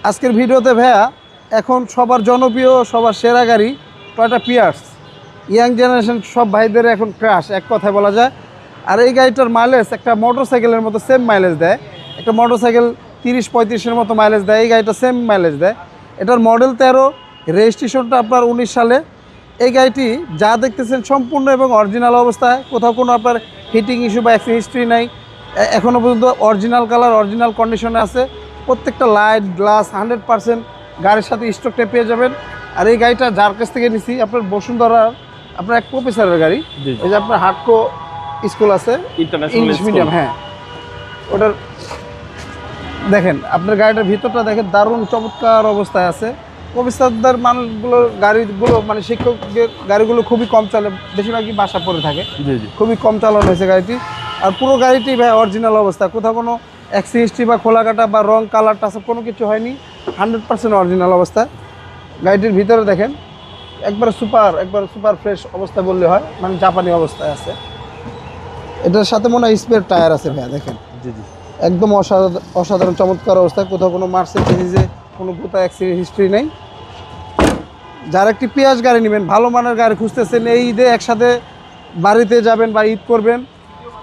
আজকের ভিডিওতে ভাইয়া এখন সবার জনপ্রিয় সবার সেরা গাড়ি টয়োটা পিয়ার্স। ইয়াং জেনারেশন সব ভাইদের এখন ক্রাশ এক কথায় বলা যায়। আর এই গাড়িটার মাইলেজ একটা মোটরসাইকেলের মতো সেম মাইলেজ দেয়। একটা মোটরসাইকেল 30-35-এর মতো মাইলেজ দেয়, এই গাড়িটা সেম মাইলেজ দেয়। এটার মডেল 13, রেজিস্ট্রেশনটা আপনার 19 সালে। এই গাড়িটি যা দেখতেছেন সম্পূর্ণ এবং অরিজিনাল অবস্থায়, কোথাও কোনো আপনার হিটিং ইস্যু বা অ্যাক্সিডেন্ট হিস্ট্রি নাই। এখনও পর্যন্ত অরিজিনাল কালার, অরিজিনাল কন্ডিশনে আছে। প্রত্যেকটা লাইট গ্লাস 100% গাড়ির সাথে স্টকটা পেয়ে যাবেন। আর এই গাড়িটা যার কাছ থেকে নিছি আপনার বসুন্ধরার আপনার এক প্রফেসরের গাড়ি, এই যে আপনার হাটকো স্কুল আছে ইংলিশ মিডিয়াম, হ্যাঁ ওটার দেখেন আপনার গাড়িটার ভিতরটা দেখেন দারুণ চমৎকার অবস্থায় আছে। প্রফেসরদের মানুষগুলোর গাড়িগুলো মানে শিক্ষকদের গাড়িগুলো খুবই কম চলে, বেশিরভাগই বাসা পড়ে থাকে, খুবই কম চালানো হয়েছে গাড়িটি। আর পুরো গাড়িটি ভাই অরিজিনাল অবস্থা, কোথাও কোনো অ্যাক্সিডেন্ট বা খোলা কাটা বা রং কালার টাচআপ কোনো কিছু হয়নি, 100% অরিজিনাল অবস্থা। গাড়িটির ভিতরে দেখেন একবার সুপার ফ্রেশ অবস্থা বললে হয়, মানে জাপানি অবস্থায় আছে। এটার সাথে মনে হয় স্পেয়ার টায়ার আছে ভাইয়া, দেখেন একদম অসাধারণ চমৎকার অবস্থায়, কোথাও কোনো মার্সেডিজে কোনো কোথাও অ্যাক্সিডেন্ট হিস্ট্রি নেই। যারা একটি পেঁয়াজ গাড়ি নেবেন, ভালো মানের গাড়ি খুঁজতেছেন, এই ঈদে একসাথে বাড়িতে যাবেন বা ঈদ করবেন,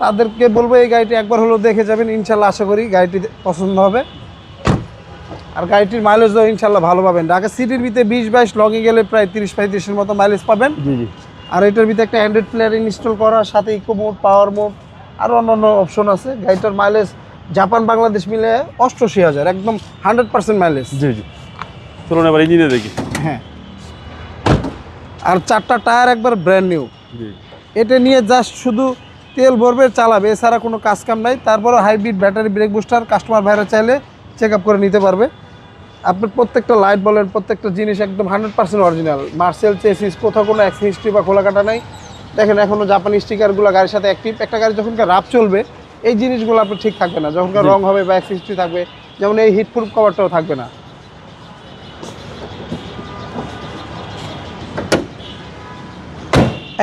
তাদেরকে বলবো এই গাড়িটি একবার হলেও দেখে যাবেন। ইনশাল্লাহ আশা করি গাড়িটি পছন্দ হবে। আর গাড়িটির মাইলেজও ইনশাল্লাহ ভালো পাবেন। ঢাকা সিটির ভিতরে 20-22 লগে গেলে প্রায় 30-35-এর মতো মাইলেজ পাবেন। আর এটার ভিতরে একটা অ্যান্ড্রয়েড প্লেয়ার ইনস্টল করার সাথে ইকো মোড, পাওয়ার মোড আরও অন্যান্য অপশন আছে। গাড়িটার মাইলেজ জাপান বাংলাদেশ মিলে 88,000, একদম 100% মাইলেজ। চলুন এবার ইঞ্জিনে দেখি। হ্যাঁ, আর 4টা টায়ার একবার ব্র্যান্ড নিউ। এটা নিয়ে জাস্ট শুধু তেল ভরবে, চালাবে, এছাড়া কোনো কাজ কাম নাই। তারপরে hybrid battery brake booster, customer ভাইরা চাইলে চেক আপ করে নিতে পারবে। আপনার প্রত্যেকটা লাইট বলেন, প্রত্যেকটা জিনিস একদম 100% অরিজিনাল। মার্সেল চেসিস, কোথাও কোনো অ্যাক্সিডেন্ট হিস্ট্রি বা খোলা কাটা নাই। দেখেন এখনও জাপানি স্টিকারগুলো গাড়ির সাথে অ্যাক্টিভ। একটা গাড়ি যখনকার রাফ চলবে এই জিনিসগুলো আপনার ঠিক থাকবে না, যখনকার রং হবে বা অ্যাক্সিডেন্ট হিস্ট্রি থাকবে, যেমন এই হিটপ্রুফ কভারটাও থাকবে না।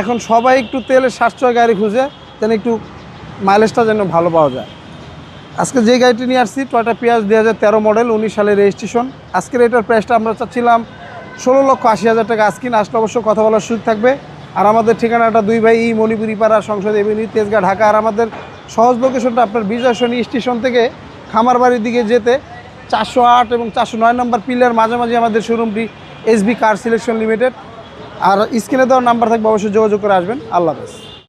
এখন সবাই একটু তেলের সাশ্রয় গাড়ি খুঁজে, যেন একটু মাইলেজটা যেন ভালো পাওয়া যায়। আজকে যে গাড়িটি নিয়ে আসছি টয়োটা পিয়ার্স 2013 মডেল, 19 সালের রেজিস্ট্রেশন। আজকের এটার প্রাইসটা আমরা চাচ্ছিলাম 16,80,000 টাকা। আজকিন আসলে অবশ্য কথা বলার সুযোগ থাকবে। আর আমাদের ঠিকানাটা 2 ভাই মণিপুরি পাড়া, সংসদ এভিনিউ, তেজগাঁ, ঢাকা। আর আমাদের সহজ লোকেশনটা আপনার বিজয় সরণি স্টেশন থেকে খামারবাড়ির দিকে যেতে 408 এবং 409 নম্বর পিলার মাঝামাঝি আমাদের শোরুমটি এসবি কার সিলেকশন লিমিটেড। আর স্ক্রিনে দেওয়ার নাম্বার থাকবে, অবশ্যই যোগাযোগ করে আসবেন। আল্লাহ হাফেজ।